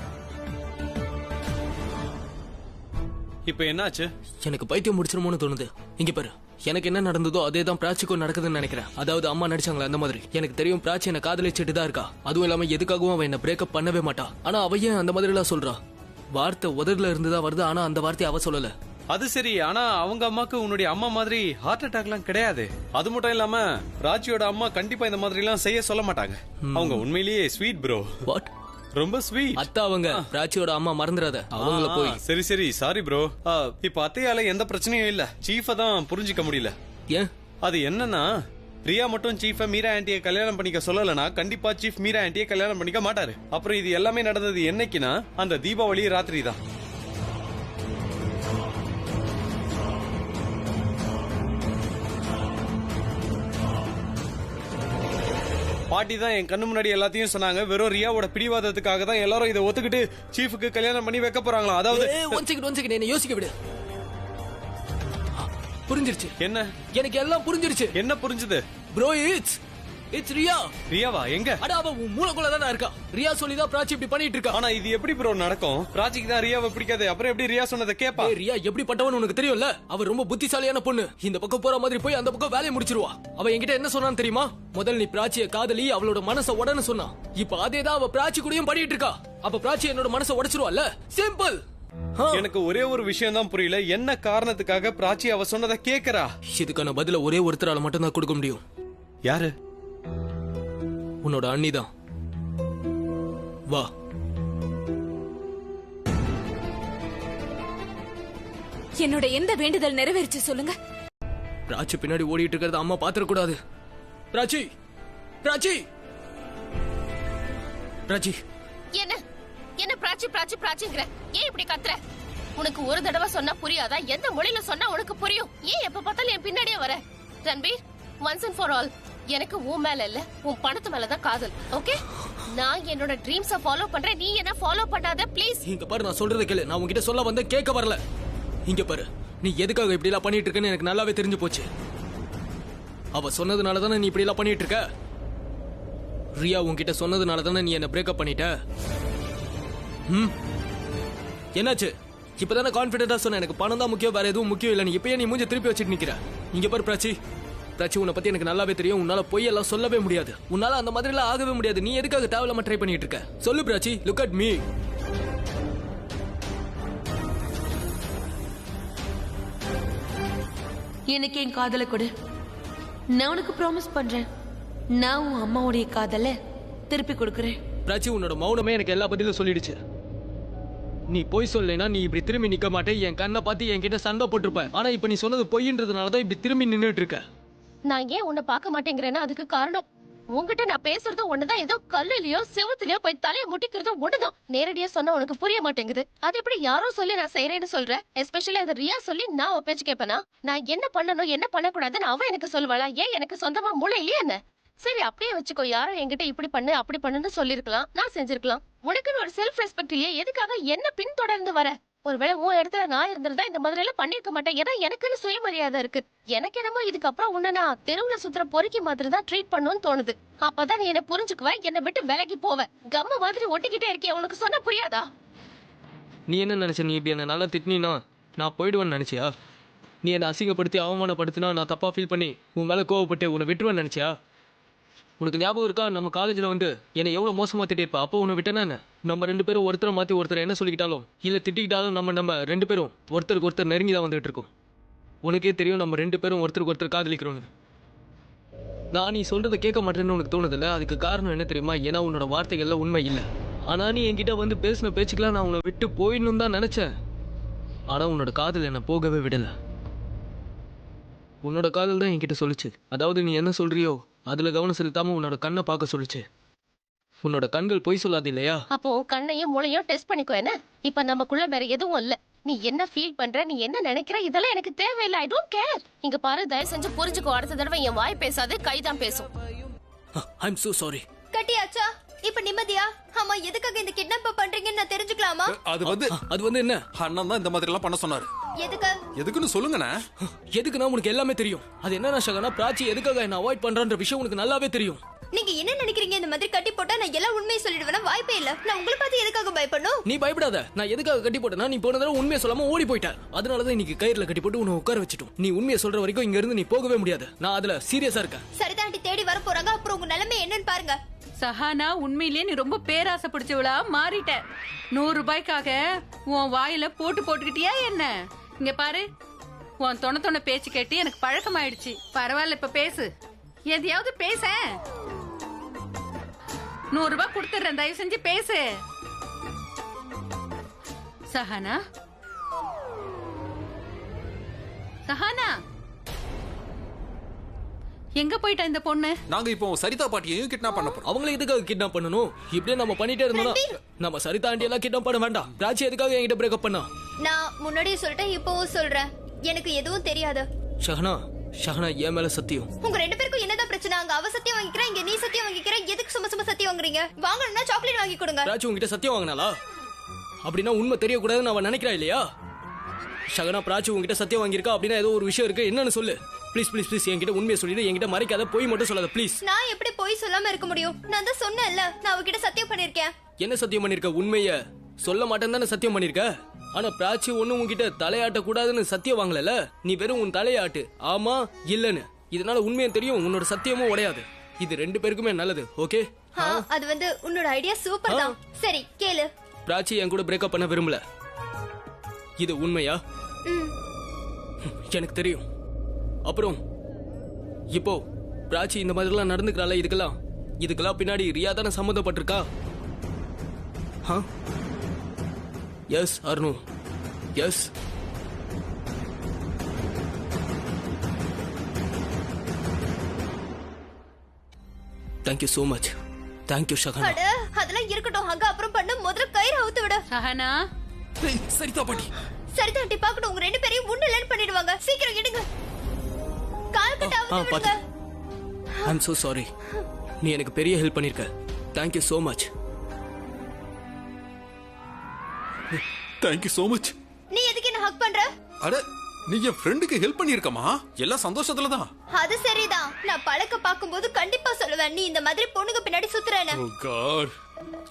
[SPEAKER 10] இப்ப என்னாச்சு?
[SPEAKER 3] எனக்கு பைத்தியம் முடிச்சிருமோன்னு தோணுது. இங்க பாரு, எனக்கு என்ன நடந்ததோ அதே தான் பிராச்சிக்கும் நடக்குதுன்னு நினைக்கிறேன். அதாவது அம்மா நடிச்சாங்களா அந்த மாதிரி. எனக்கு தெரியும் பிராச்சி என்ன காதலிச்சுட்டு தான் இருக்கா. அதுவும் இல்லாம எதுக்காகவும் அவன் என்ன பிரேக்கப் பண்ணவே மாட்டா. ஆனா அவ ஏன் அந்த மாதிரி எல்லாம் சொல்றா? வார்த்தை உதடுல இருந்துதான் வருது, ஆனா அந்த வார்த்தையை அவ சொல்லல.
[SPEAKER 10] அது சரி, ஆனா அவங்க அம்மாக்கு உன்னுடைய அம்மா மாதிரி ஹார்ட் அட்டாக் எல்லாம் கிடையாது. அது மட்டும் இல்லாம ராஜியோட அம்மா கண்டிப்பா இந்த மாதிரி எல்லாம் செய்ய சொல்ல மாட்டாங்க. அவங்க உண்மையிலேயே ஸ்வீட் ப்ரோ.
[SPEAKER 3] வாட்?
[SPEAKER 10] ரொம்ப ஸ்வீட்.
[SPEAKER 3] அத்தா அவங்க ராஜியோட அம்மா, மறந்துடாத அவங்கள போய்.
[SPEAKER 10] சரி சரி, சாரி ப்ரோ. இப்ப அத்தையால எந்த பிரச்சனையும் இல்ல. சீஃப தான் புரிஞ்சிக்க முடியல.
[SPEAKER 3] ஏன்?
[SPEAKER 10] அது என்னன்னா, பிரியா மட்டும் சீஃப மீரா ஆண்டியை கல்யாணம் பண்ணிக்க சொல்லலனா கண்டிப்பா சீஃப் மீரா ஆண்டியை கல்யாணம் பண்ணிக்க மாட்டாரு. அப்புறம் இது எல்லாமே நடந்தது என்னைக்குன்னா அந்த தீபாவளி ராத்திரி தான். பாட்டி தான் என் கண்ணு முன்னாடி எல்லாத்தையும் சொன்னாங்க. வெறும் ரியாவோட பிடிவாதத்துக்காக தான் எல்லாரும் இதை ஒத்துக்கிட்டு சீஃபுக்கு கல்யாணம் பண்ணி வைக்க போறாங்களா? அதாவது
[SPEAKER 3] ஒன் செகண்ட் என்ன யோசிக்க விடு. புரிஞ்சிருச்சு.
[SPEAKER 10] என்ன?
[SPEAKER 3] எனக்கு எல்லாம் புரிஞ்சிருச்சு.
[SPEAKER 10] என்ன புரிஞ்சது?
[SPEAKER 3] Bro, it's Riya.
[SPEAKER 10] ரியாவா? எங்க?
[SPEAKER 3] அட அவ மூலக்குள்ள தான இருக்கா. ரியா சொல்லி தான் பிராச்சி இப்படி பண்ணிட்டு இருக்கா.
[SPEAKER 10] ஆனா இது எப்படி ப்ரோ நடக்கும்? பிராச்சிக்கு தான் ரியாவை பிடிக்காது, அப்புறம் எப்படி ரியா சொன்னதை கேப்பா?
[SPEAKER 3] ரியா எப்படி பட்டவன்னு உனக்கு தெரியும்ல. அவ ரொம்ப புத்திசாலியான பொண்ணு. இந்த பக்கம் போற மாதிரி போய் அந்த பக்கம் வேலையை முடிச்சிருவா. அவ என்கிட்ட என்ன சொன்னான்னு தெரியுமா? முதல் நீ பிராச்சிய காதலி, அவளோட மனசை உடனே சொன்னா. இப்ப அதேதான் அவ பிராச்சி கூடயும் பண்ணிட்டு இருக்கா. அப்ப பிராச்சி என்னோட மனசை உடைச்சிருவாள்ல. சிம்பிள்.
[SPEAKER 10] எனக்கு ஒரே ஒரு விஷயம் தான் புரியல, என்ன காரணத்துக்காக பிராச்சி அவ சொன்னதை கேக்குறா?
[SPEAKER 3] இதுக்கான பதில ஒரே ஒருத்தரால மட்டும் தான் கொடுக்க முடியும்.
[SPEAKER 10] யாரு?
[SPEAKER 3] உன்னோட அண்ணிதான். வா.
[SPEAKER 2] என்னோட எந்த வேண்டுதல் நிறைவேறிச்சு சொல்லுங்க.
[SPEAKER 3] பிராச்சி பின்னாடி ஓடிட்டு இருக்கிறத அம்மா பாத்திர கூடாது. பிராச்சி, பிராச்சி. பிராச்சி
[SPEAKER 4] என்ன என்ன பிராச்சி பிராச்சி பிராச்சிங்கிற? ஏன் இப்படி கத்துற? உனக்கு ஒரு தடவை சொன்னா புரியாதா? எந்த மொழியில சொன்னா உனக்கு புரியும்? ஏன் எப்ப பார்த்தாலும் என் பின்னாடியே வர? Ranbir, once and for all, எனக்கு உன் மேல இல்ல, உன் பணத்து மேலதான் காதல். ஓகே, நான் என்னோட ட்ரீம்ஸ ஃபாலோ பண்றேன், நீ என்ன ஃபாலோ பண்ணாத ப்ளீஸ்.
[SPEAKER 3] இங்க பாரு, நான் சொல்றத கேளு. நான் உன்கிட்ட சொல்ல வந்தேன், கேட்க வரல. இங்க பாரு, நீ எதுக்காக இப்படி எல்லாம் பண்ணிட்டு இருக்கன்னு எனக்கு நல்லாவே தெரிஞ்சு போச்சு. அவ சொன்னதுனால தானே நீ இப்படி எல்லாம் பண்ணிட்டு இருக்க. ரியா உன்கிட்ட சொன்னதுனால தானே நீ என்ன பிரேக்கப் பண்ணிட்ட. என்னாச்சு? இப்பதானே கான்பிடண்டா சொன்ன எனக்கு பணம் தான் முக்கியம், வேற எதுவும் முக்கியம் இல்ல. நீ இப்பயே நீ மூஞ்ச திருப்பி வச்சிட்டு நிக்கிற. இங்க பாரு பிராச்சி, பிராச்சி உன்னை பத்தி எனக்கு நல்லாவே தெரியும். உன்னால பொய் எல்லாம் சொல்லவே முடியாது. உன்னால அந்த மாதிரி எல்லாம் ஆகவே முடியாது. நீ எதுக்காக தேவையில்லாம ட்ரை பண்ணிட்டு இருக்க? சொல்லு பிராச்சி, லுக் அட் மீ.
[SPEAKER 2] எனக்கு என் காதலை கொடு. நான் உனக்கு ப்ராமிஸ் பண்றேன், நான் உன் அம்மாவுடைய காதலை திருப்பி கொடுக்கறேன்.
[SPEAKER 3] பிராச்சி, உன்னோட மௌனமே எனக்கு எல்லா பதிலும் சொல்லிடுச்சு. நீ பொய் சொல்லலைன்னா நீ இப்படி திரும்பி நிக்க மாட்டே. என் கண்ணை பார்த்து என்கிட்ட சண்டை போட்டிருப்ப. ஆனா இப்ப நீ சொன்னது பொய்ன்றதுனாலதான் இப்படி திரும்பி நின்னுட்டு இருக்க.
[SPEAKER 4] நான் ஏன் உன்னை பார்க்க மாட்டேங்கிறேன்னா அதுக்கு காரணம் உன்கிட்ட நான் பேசுறதும் ஒண்ணுதான், ஏதோ கல்லுலயோ செவுத்துலயோ போய் தலையை முட்டிக்கிறதும் ஒண்ணுதான். நேரடியா சொன்னா உனக்கு புரிய மாட்டேங்குது. அது எப்படி யாரோ சொல்லி நான் செய்யறேன்னு சொல்றேன்? எஸ்பெஷலி அது ரியா சொல்லி நான் அவ பேச்சு கேட்பேனா? நான் என்ன பண்ணணும் என்ன பண்ணக்கூடாதுன்னு அவ எனக்கு சொல்லுவாளா? ஏன் எனக்கு சொந்தமா மூளை இல்லையா என்ன? சரி, அப்படியே வச்சுக்கோ. யாரும் என்கிட்ட இப்படி பண்ணு அப்படி பண்ணுன்னு சொல்லிருக்கலாம், நான் செஞ்சிருக்கலாம். உனக்குன்னு ஒரு செல்ஃப் ரெஸ்பெக்ட் இல்லையே, எதுக்காக என்ன பின்தொடர்ந்து வர? ஒருவேளை உன் இடத்துல நான் இருந்திருந்தா இந்த மாதிரி எல்லாம் பண்ணிருக்க மாட்டேன். ஏன்னா எனக்குன்னு சுயமரியாதை இருக்கு. எனக்கு என்னமோ இதுக்கப்புறம் உன்ன நான் தெருவுல சுத்துற பொறுக்கி மாதிரி தான் ட்ரீட் பண்ணுன்னு தோணுது. அப்பதான் நீ என்ன புரிஞ்சுக்குவ, என்னை விட்டு விலகி போவ. கம்ம மாதிரி ஒட்டிக்கிட்டே இருக்கே, உனக்கு சொன்ன புரியாதா?
[SPEAKER 3] நீ என்ன நினைச்ச? நீ இப்படி என்ன நல்லா திட்டினா நான் போயிடுவேன்னு நினைச்சியா? நீ என்ன அசிங்கப்படுத்தி அவமானப்படுத்தினா நான் தப்பா ஃபீல் பண்ணி உன் மேல கோவப்பட்டு உன்னை விட்டுருவேன்னு நினைச்சியா? உனக்கு ஞாபகம் இருக்கா, நம்ம காலேஜில் வந்து என்னை எவ்வளோ மோசமாக திட்டிருப்பா? அப்போ உன்னை விட்டேன்னா என்ன? நம்ம ரெண்டு பேரும் ஒருத்தரை மாற்றி ஒருத்தர் என்ன சொல்லிக்கிட்டாலும் இல்லை திட்டிக்கிட்டாலும் நம்ம ரெண்டு பேரும் ஒருத்தருக்கு ஒருத்தர் நெருங்கி தான் வந்துட்டு இருக்கோம். உனக்கே தெரியும் நம்ம ரெண்டு பேரும் ஒருத்தருக்கு ஒருத்தர் காதலிக்கிறோன்னு. நான் நீ சொல்கிறத கேட்க மாட்டேன்னு உனக்கு தோணுதில்ல? அதுக்கு காரணம் என்ன தெரியுமா? ஏன்னா உன்னோட வார்த்தைகள்லாம் உண்மை இல்லை. ஆனால் நீ என்கிட்ட வந்து பேசின பேச்சுக்கெல்லாம் நான் உன்னை விட்டு போயிடணும் தான் நினச்சேன். ஆனால் உன்னோட காதல் என்னை போகவே விடலை. உன்னோட காதல் தான் என்கிட்ட சொல்லிச்சு. அதாவது நீ என்ன சொல்றியோ அதுல கவனம் செலுத்தாம உன்னோட கண்ணை பார்க்க சொல்லிச்சு. உன்னோட கண்கள் பொய் சொல்லாது இல்லையா?
[SPEAKER 4] அப்போ கண்ணையும் மூளையும் டெஸ்ட் பண்ணிக்கோ. என்ன இப்ப நமக்குள்ள வேற எதுவும் இல்ல. நீ என்ன ஃபீல் பண்ற, நீ என்ன நினைக்கிற, இதெல்லாம் எனக்கு தேவையில்லை. I don't care. இங்க பாரு, தயவு செஞ்சு புரிஞ்சுக்கோ. அடுத்த தடவை என் வாய் பேசாது, கைதான் பேசும்.
[SPEAKER 3] ஐ அம் சோ சாரி.
[SPEAKER 11] கட்டியாச்சா? இப்ப நிம்மதியா? ஆமா, எதுக்காக இந்த கிட்னாப் பண்றீங்கன்னு நான் தெரிஞ்சுக்கலாமா?
[SPEAKER 7] அது வந்து என்ன, அண்ணன் தான் இந்த மாதிரி எல்லாம் பண்ண சொன்னாரு. எதுக்குன்னு சொல்லுங்கண்ணா.
[SPEAKER 3] எதுக்குன்னா உனக்கு எல்லாமே தெரியும். அது என்ன ஷகனா, பிராச்சி எதுக்காக என்ன அவாய்ட் பண்றன்ற விஷயம் உனக்கு நல்லாவே தெரியும்.
[SPEAKER 11] நீங்க என்ன நினைக்கிறீங்க? இந்த மாதிரி கட்டி போட்டா நான் எல்லா உண்மையை சொல்லிடுவேனா? வாய்ப்பே இல்ல. நான் உங்களை பார்த்து எதுக்காக பயப்படணும்?
[SPEAKER 3] நீ பயப்படாத. நான் எதுக்காக கட்டி போட்டேன்னா, நீ போன தடவை உண்மையை சொல்லாம ஓடி போயிட்ட. அதனாலதான் இன்னைக்கு கயிறுல கட்டி போட்டு உன்னை உட்கார வச்சுட்டோம். நீ உண்மையை சொல்ற வரைக்கும் இங்க இருந்து நீ போகவே முடியாது. நான் அதுல சீரியஸா இருக்கேன்.
[SPEAKER 11] சரிதாண்டி, தேடி வர போறாங்க. அப்புறம் உங்க நிலைமை என்னன்னு பாருங்க.
[SPEAKER 5] சஹானா, உண்மையிலேயே நீ ரொம்ப பேராசை பிடிச்சவளா மாறிட்ட. 100 ரூபாய்க்காக உன் வாயில போட்டுக்கிட்டியா என்ன? இங்க பாரு, உன் தொண பேச்சு கேட்டு எனக்கு பழக்கமாயிடுச்சு. பரவாயில்ல, இப்ப பேசு, எதையாவது பேச. 100 ரூபாய் கொடுத்துறேன், தயவு செஞ்சு பேசு. சஹானா, சஹானா, எங்க போயிட்டா இந்த பொண்ணு?
[SPEAKER 7] நாங்க இப்போ சரிதா பாட்டியையும் கிட்னாப் பண்ண போறோம்.
[SPEAKER 3] அவங்களை எதுக்காக கிட்னாப் பண்ணணும்? இப்படியே நம்ம பண்ணிட்டே இருந்தோம்னா நம்ம சரிதா ஆண்டி எல்லாம் கிட்னாப் பண்ண வேண்டாம். பிராச்சி எதுக்காக என்கிட்ட பிரேக்கப் பண்ணா?
[SPEAKER 11] நான் முன்னாடியே சொல்லிட்டேன், இப்பவும் சொல்றேன், எனக்கு எதுவும் தெரியாது.
[SPEAKER 3] ஷஹனா, ஷஹனா என் மேல சத்தியம்.
[SPEAKER 11] உங்க ரெண்டு பேருக்கும் என்னதான் பிரச்சனை? அங்க அவ சத்தியம் வாங்கிக்கிறேன், இங்க நீ சத்தியம் வாங்கிக்கிற. எதுக்கு சும்மா சும்மா சத்தியம் வாங்குறீங்க? வாங்கணும்னா சாக்லேட் வாங்கி கொடுங்க.
[SPEAKER 3] பிராச்சி உங்ககிட்ட சத்தியம் வாங்கினாலா? அப்படின்னா உண்மை தெரியக்கூடாதுன்னு அவன் நினைக்கிறா இல்லையா? ஷகனா, பிராச்சி உங்ககிட்ட சத்தியம் வாங்கியிருக்கா அப்படின்னா ஏதோ ஒரு விஷயம் இருக்கு. என்னன்னு சொல்லு. ப்ளீஸ் ப்ளீஸ் ப்ளீஸ் என்கிட்ட உண்மையை சொல்லிடு. என்கிட்ட மறைக்காத, போய் மட்டும் சொல்லாத ப்ளீஸ்.
[SPEAKER 11] நான் எப்படி போய் சொல்லாம இருக்க முடியும்? நான் தான் சொன்னேன்ல, நான் அவகிட்ட சத்தியம் பண்ணிருக்கேன்.
[SPEAKER 3] என்ன சத்தியம் பண்ணிருக்க? உண்மைய சொல்ல மாட்டேன்னு தானே சத்தியம் பண்ணிருக்க? ஆனா பிராச்சி ஒண்ணு உங்ககிட்ட தலையாட்ட கூடாதுன்னு சத்தியம் வாங்கல. நீ வெறும் உன் தலையாட்டு ஆமா இல்லன்னு. இதனால உண்மையும் தெரியும், உன்னோட சத்தியமும் உடையாது. இது ரெண்டு பேருக்குமே நல்லது. ஓகே?
[SPEAKER 11] அது வந்து உன்னோட ஐடியா சூப்பர் தான். சரி கேளு.
[SPEAKER 3] பிராச்சி என் கூட பிரேக்கப் பண்ண விரும்பல. இது உண்மையா? எனக்கு தெரியும். அப்புறம் இப்போ பிராச்சி இந்த மாதிரி எல்லாம் நடந்துக்கிறாள். இதுக்கெல்லாம் பின்னாடி ரியா தானே சம்மந்தப்பட்டிருக்கா? Yes or no? Yes. Thank you so much. Thank you Shahana.
[SPEAKER 11] அட அதெல்லாம் இருக்கட்டும் அங்க அப்புறம் பண்ண முதல்ல கயிறு அவுத்து விடு.
[SPEAKER 5] சஹனா
[SPEAKER 3] சரிதா பாட்டி.
[SPEAKER 11] சரிதா ஆண்டி பாக்கணும் உங்க ரெண்டு பேரையும் ஒண்ணு இல்லன்னு பண்ணிடுவாங்க. சீக்கிரம் எடுங்க. கால் கட்ட அவுத்து விடுங்க.
[SPEAKER 3] ஐ அம் சோ சாரி. நீ எனக்கு பெரிய ஹெல்ப் பண்ணிருக்க. Thank you so much.
[SPEAKER 7] Thank you so much.
[SPEAKER 11] நீ எதுக்கு என்ன ஹக் பண்ற?
[SPEAKER 7] அட நீ என் ஃப்ரெண்டுக்கு ஹெல்ப் பண்ணிருக்கமா? எல்லாம் சந்தோஷத்துல தான்.
[SPEAKER 11] அது சரிதான். நான் பழக்க பாக்கும்போது கண்டிப்பா சொல்லுவேன் நீ இந்த மாதிரி பொண்ணுங்க பின்னாடி சுத்துறேன்னு.
[SPEAKER 7] ஓ காட்.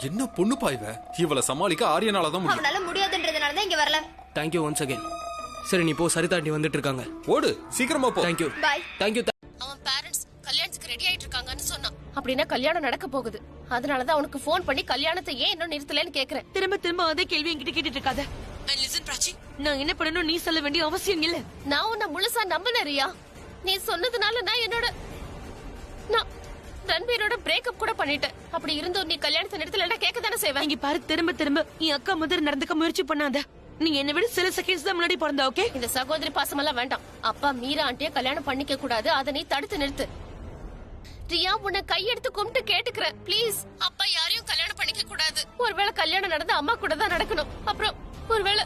[SPEAKER 7] என்ன பொண்ணு பாய்வ? இவளை சமாளிக்க ஆரியனால தான் முடியும்.
[SPEAKER 11] அவனால முடியாதுன்றதுனால தான் இங்க வரல.
[SPEAKER 3] Thank you once again. சரி நீ போ, சரிதா ஆண்டி வந்துட்டு இருக்காங்க.
[SPEAKER 7] ஓடு சீக்கிரமா போ.
[SPEAKER 3] தேங்க்யூ.
[SPEAKER 11] பை.
[SPEAKER 3] தேங்க்யூ.
[SPEAKER 4] அவன் பேரண்ட்ஸ் கல்யாணத்துக்கு ரெடி ஆயிட்டு இருக்காங்கன்னு சொன்னான். அப்படின்னா கல்யாணம் நடக்க போகுது. அதனாலதான் அவனுக்கு போன் பண்ணி கல்யாணத்தை ஏன் இன்னும் நிறுத்தலன்னு கேக்குறேன்.
[SPEAKER 2] திரும்ப திரும்ப அதே கேள்வி என்கிட்ட கேட்டுட்டு இருக்காத. லிசன் பிராச்சி, நான் என்ன பண்ணணும் நீ சொல்ல வேண்டிய அவசியம் இல்ல.
[SPEAKER 4] நான் உன்னை முழுசா நம்பினேன் ரியா. நீ சொன்னதுனால நான் ரன்பீரோட பிரேக்கப் கூட பண்ணிட்டேன். அப்படி இருந்தும் நீ கல்யாணத்தை நிறுத்தலன்னா கேட்க தானே செய்வேன்.
[SPEAKER 2] இங்க பாரு, திரும்ப திரும்ப என் அக்கா முதல் நடந்துக்க முயற்சி பண்ணாத. நீ என்னை விட சில செகண்ட்ஸ் தான் முன்னாடி பிறந்த. ஓகே,
[SPEAKER 4] இந்த சகோதரி பாசமெல்லாம் வேண்டாம். அப்பா மீரா ஆண்டிய கல்யாணம் பண்ணிக்க கூடாது. அதை நீ தடுத்து நிறுத்து. ரியா உன்னை கையெடுத்து கும்பிட்டு கேட்டுக்கிறேன் ப்ளீஸ். அப்பா யாரையும் கல்யாணம் பண்ணிக்க கூடாது. ஒருவேளை கல்யாணம் நடந்து அம்மா கூட தான் நடக்கணும். அப்புறம் ஒருவேளை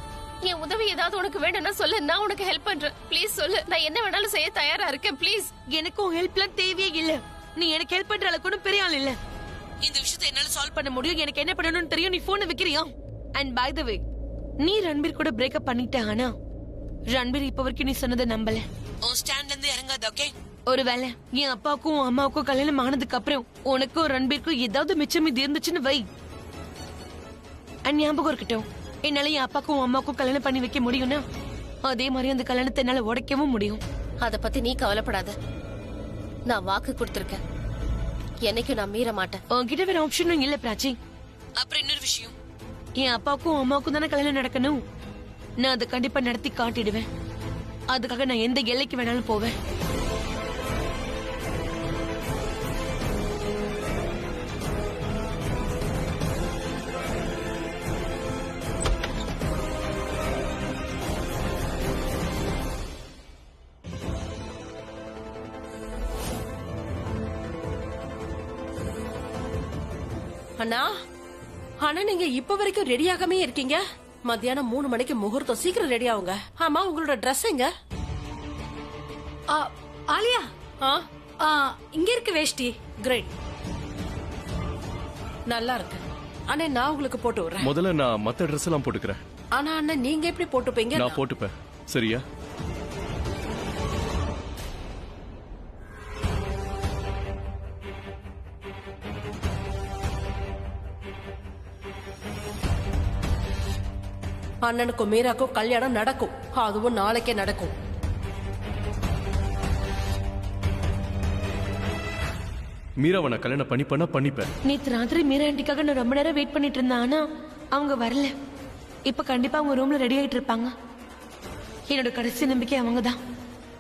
[SPEAKER 4] என் உதவி ஏதாவது உனக்கு வேணும்னா சொல்லு, நான் உனக்கு ஹெல்ப் பண்றேன். ப்ளீஸ் சொல்லு, நான் என்ன வேணாலும் செய்ய தயாரா இருக்கேன். ப்ளீஸ்.
[SPEAKER 2] எனக்கும் ஹெல்ப்லாம் தேவையே இல்ல. நீ எனக்கு ஹெல்ப் பண்ற அளவுக்கு பெரிய ஆள் இல்ல. இந்த விஷயத்தை என்னால சால்வ் பண்ண முடியும். எனக்கு என்ன பண்ணணும்னு தெரியும். நீ போனை வைக்கிறியா? அண்ட் பை த வே, நீ ரன்பீர் கூட பிரேக்கப் பண்ணிட்ட. ஆனா ரன்பீர் இப்ப வரைக்கும் நீ சொன்னதை நம்பல. உன் ஸ்டாண்ட்ல இருந்து இறங்காத. ஓகே, ஒருவேளை என் அப்பாவுக்கும் அம்மாவுக்கும் கல்யாணம் ஆனதுக்கு அப்புறம் உனக்கும் ரன்பீருக்கும் ஏதாவது மிச்சம் இது இருந்துச்சுன்னு வை. ஞாபகம் இருக்கட்டும், என்னால என் அப்பாக்கும் அம்மாவுக்கும் கல்யாணம் பண்ணி வைக்க முடியும்னா அதே மாதிரி அந்த கல்யாணத்தை என்னால உடைக்கவும் முடியும்.
[SPEAKER 4] அத பத்தி நீ கவலைப்படாத. நான் வாக்கு கொடுத்திருக்கேன். என்னைக்கு நான் மீற மாட்டேன்.
[SPEAKER 2] உன்கிட்ட வேற ஆப்ஷனும் இல்ல பிராச்சி. அப்புறம் இன்னொரு விஷயம், என் அப்பாவுக்கும் அம்மாவுக்கும் தானே கல்யாணம் நடக்கணும். நான் அதை கண்டிப்பா நடத்தி காட்டிடுவேன். அதுக்காக நான் எந்த எல்லைக்கு வேணாலும் போவேன்.
[SPEAKER 9] அண்ணா ஆனா நீங்க இப்ப வரைக்கும் ரெடி ஆகாமே இருக்கீங்க. மத்தியானம் 3 மணிக்கு முகூர்த்தம். சீக்கிரம் ரெடி ஆகுங்க. ஆமா, உங்களோட ட்ரெஸ் எங்க?
[SPEAKER 8] ஆலியா, இங்க இருக்கு வேஷ்டி.
[SPEAKER 9] கிரேட், நல்லா இருக்கு. அண்ணே நான் உங்களுக்கு போட்டு விடுறேன்.
[SPEAKER 1] முதல்ல நான் மத்த ட்ரெஸ் எல்லாம் போட்டுக்கிறேன்.
[SPEAKER 9] ஆனா அண்ணா நீங்க எப்படி போட்டுப்பீங்க?
[SPEAKER 1] நான் போட்டுப்பேன். சரியா?
[SPEAKER 9] அண்ணனுக்கும் மீராக்கும் கல்யாணம் நடக்கும். அதுவும் நாளைக்கே நடக்கும்.
[SPEAKER 1] மீராவை நான் கல்யாணம் பண்ணிப்பேன்.
[SPEAKER 2] நேத்து ராத்திரி மீரா ஆண்டிக்காக நான் ரொம்ப நேரம் வெயிட் பண்ணிட்டு இருந்தேன். ஆனா அவங்க வரல. இப்ப கண்டிப்பா அவங்க ரூம்ல ரெடி ஆயிட்டு இருப்பாங்க. என்னோட கடைசி நம்பிக்கை அவங்க தான்.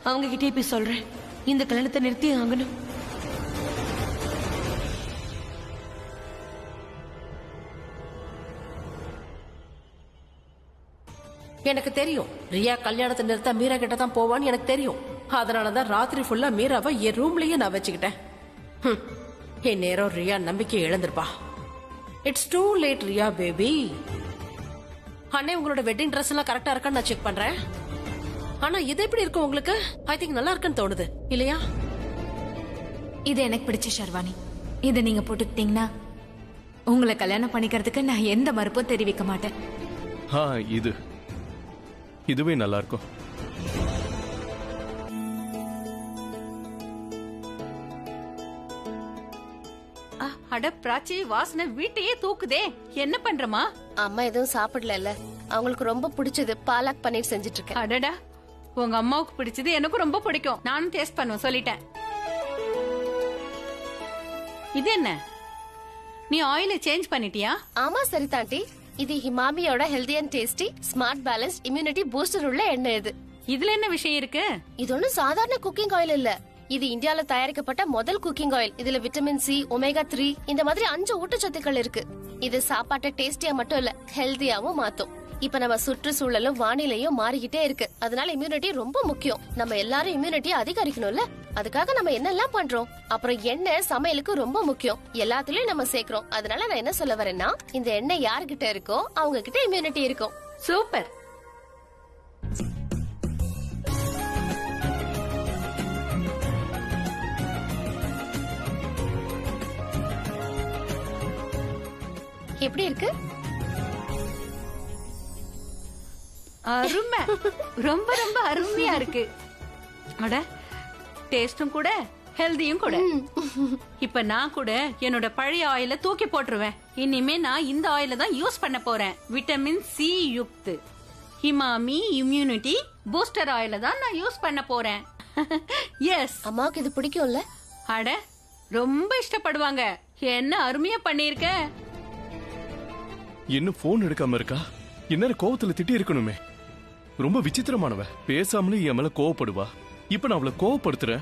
[SPEAKER 2] அவங்க கிட்டே போய் சொல்றேன், இந்த கல்யாணத்தை நிறுத்தி ஆகணும்.
[SPEAKER 9] எனக்கு தெரியும் ரியா கல்யாணத்தை நிறுத்த மீரா கிட்ட தான் போவான்னு எனக்கு தெரியும். அதனாலதான் ராத்திரி ஃபுல்லா மீராவை என் ரூம்லயே நான் வச்சுக்கிட்டேன். என் நேரம் ரியா நம்பிக்கை இழந்திருப்பா. It's too late Riya baby. அண்ணே உங்களோட வெட்டிங் ட்ரெஸ் எல்லாம் கரெக்டா இருக்கான்னு நான் செக் பண்றேன். ஆனா இது எப்படி இருக்கும் உங்களுக்கு? ஐ திங்க் நல்லா இருக்குன்னு தோணுது இல்லையா?
[SPEAKER 12] இது எனக்கு பிடிச்ச ஷர்வானி. இதை நீங்க போட்டுக்கிட்டீங்கன்னா உங்களை கல்யாணம் பண்ணிக்கிறதுக்கு நான் எந்த மறுப்பும் தெரிவிக்க மாட்டேன்.
[SPEAKER 1] இதுவே நல்லா இருக்கும்.
[SPEAKER 5] அட பிராச்சி, வாசனை வீட்டையே தூக்குதே. என்ன பண்றமா?
[SPEAKER 4] அம்மா எதுவும் சாப்பிடல. அவங்களுக்கு ரொம்ப பிடிச்சது பாலாக் பன்னீர் செஞ்சுட்டு இருக்கேன்.
[SPEAKER 5] அடடா, உங்க அம்மாவுக்கு பிடிச்சது எனக்கும் ரொம்ப பிடிக்கும். நானும் டேஸ்ட் பண்ணுவேன், சொல்லிட்டேன். இது என்ன, நீ ஆயில சேஞ்ச் பண்ணிட்டியா?
[SPEAKER 4] ஆமா சரிதா ஆண்டி, இது ஹிமாமியோட healthy and tasty smart balance immunity booster உள்ள எண்ணெய்.
[SPEAKER 5] இதுல என்ன விஷயம் இருக்கு? இது
[SPEAKER 4] ஒன்னும் சாதாரண குக்கிங் ஆயில் இல்ல. இது இந்தியால தயாரிக்கப்பட்ட முதல் குக்கிங் ஆயில். இதுல விட்டமின் சி, ஒமேகா 3 இந்த மாதிரி 5 ஊட்டச்சத்துக்கள் இருக்கு. இது சாப்பாட்டை டேஸ்டியா மட்டும் இல்ல, ஹெல்தியாவும் மாத்தும். இப்ப நம்ம சுற்றுச்சூழலும் வானிலையும் மாறிக்கிட்டே இருக்கு. அதனால இம்யூனிட்டி ரொம்ப முக்கியம். நம்ம எல்லாரும் இம்யூனிட்டியை அதிகரிக்கணும்ல. அதுக்காக நம்ம என்னெல்லாம் பண்றோம். அப்புறம் எண்ணெய் சமையலுக்கு ரொம்ப முக்கியம். எல்லாத்துலயும் நம்ம சேர்க்கிறோம். அதனால நான் என்ன சொல்ல வரேன்னா, இந்த எண்ணெய் யாருகிட்ட இருக்கோ அவங்க கிட்ட இம்யூனிட்டி இருக்கும்.
[SPEAKER 5] சூப்பர்.
[SPEAKER 4] எப்படி இருக்கு?
[SPEAKER 5] அருமை. ரொம்ப ரொம்ப அருமையா இருக்கு. அட, டேஸ்டும் கூட ஹெல்தியும் கூட. இப்ப நான் கூட என்னோட பழைய ஆயில தூக்கி போட்டுருவேன். இனிமே நான் இந்த ஆயில தான் யூஸ் பண்ண போறேன். விட்டமின் சி யுக்து ஹிமாமி இம்யூனிட்டி பூஸ்டர் ஆயில தான் நான் யூஸ் பண்ண போறேன். எஸ்.
[SPEAKER 4] அம்மாவுக்கு இது பிடிக்கும்ல?
[SPEAKER 5] அட, ரொம்ப இஷ்டப்படுவாங்க. என்ன அருமையா பண்ணிருக்க.
[SPEAKER 1] இன்னும் போன் எடுக்காம இருக்கா? இந்நேரம் கோவத்துல திட்டி இருக்கணுமே. ரொம்ப விசித்திரமானவ. பேசாமலே என் மேல கோவப்படுவா. இப்ப நான் அவளை கோவப்படுத்துறேன்,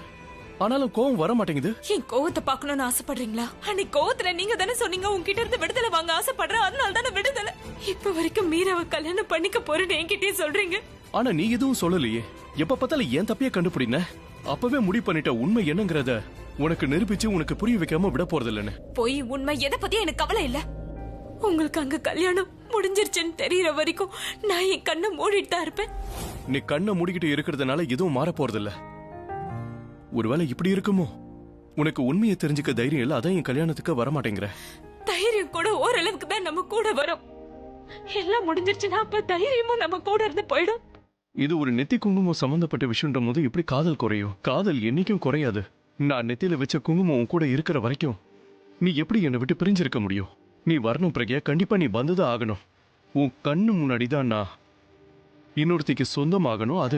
[SPEAKER 1] ஆனாலும் கோவம் வர மாட்டேங்குது.
[SPEAKER 13] என் கோவத்தை பார்க்கணும்னு ஆசைப்படுறீங்களா? அன்னைக்கு கோவத்துல நீங்க தானே சொன்னீங்க உங்ககிட்ட இருந்து விடுதலை வாங்க ஆசைப்படுறேன், அதனால தானே விடுதலை. இப்ப வரைக்கும் மீராவை கல்யாணம் பண்ணிக்க போறேன்னு என்கிட்டயே சொல்றீங்க.
[SPEAKER 1] ஆனா நீ எதுவும் சொல்லலையே. எப்ப பார்த்தாலும் ஏன் தப்பையே கண்டுபிடின. அப்பவே முடிவு பண்ணிட்ட உண்மை என்னங்கறத உனக்கு நிரூபிச்சு உனக்கு புரிய வைக்காம விட போறது இல்லன்னு.
[SPEAKER 13] போய் உண்மை எதை பத்தி எனக்கு கவலை இல்ல. உங்களுக்கு அங்க கல்யாணம் முடிஞ்சிருச்சுன்னு தெரியற வரைக்கும் நான் என் கண்ணை மூடிட்டு தான் இருப்பேன்.
[SPEAKER 1] நீ கண்ணை மூடிக்கிட்டு இருக்கிறதுனால எதுவும் மாற போறது இல்ல. ஒருவேளை இப்படி இருக்குமோ? உனக்கு உண்மையை தெரிஞ்சுக்க தைரியம் இல்ல, அதான் என் கல்யாணத்துக்கு வர மாட்டேங்கிற.
[SPEAKER 13] தைரியம் கூட ஓரளவுக்கு தான் நம்ம கூட வரும். எல்லாம் முடிஞ்சிருச்சுன்னா அப்ப தைரியமும் நம்ம கூட இருந்து போயிடும்.
[SPEAKER 1] இது ஒரு நெத்தி குங்குமம் சம்பந்தப்பட்ட விஷயம்ன்ற போது எப்படி காதல் குறையும்? காதல் என்னைக்கும் குறையாது. நான் நெத்தியில வச்ச குங்குமம் உன் கூட இருக்கிற வரைக்கும் நீ எப்படி என்னை விட்டு பிரிஞ்சிருக்க முடியும்? நீ வரணும் பிரக்யா, கண்டிப்பா நீ வந்துதான் ஆகணும். உன் கண்ணு முன்னாடிதான் நான் இன்னொருத்திக்கு சொந்தமாகணும். அதை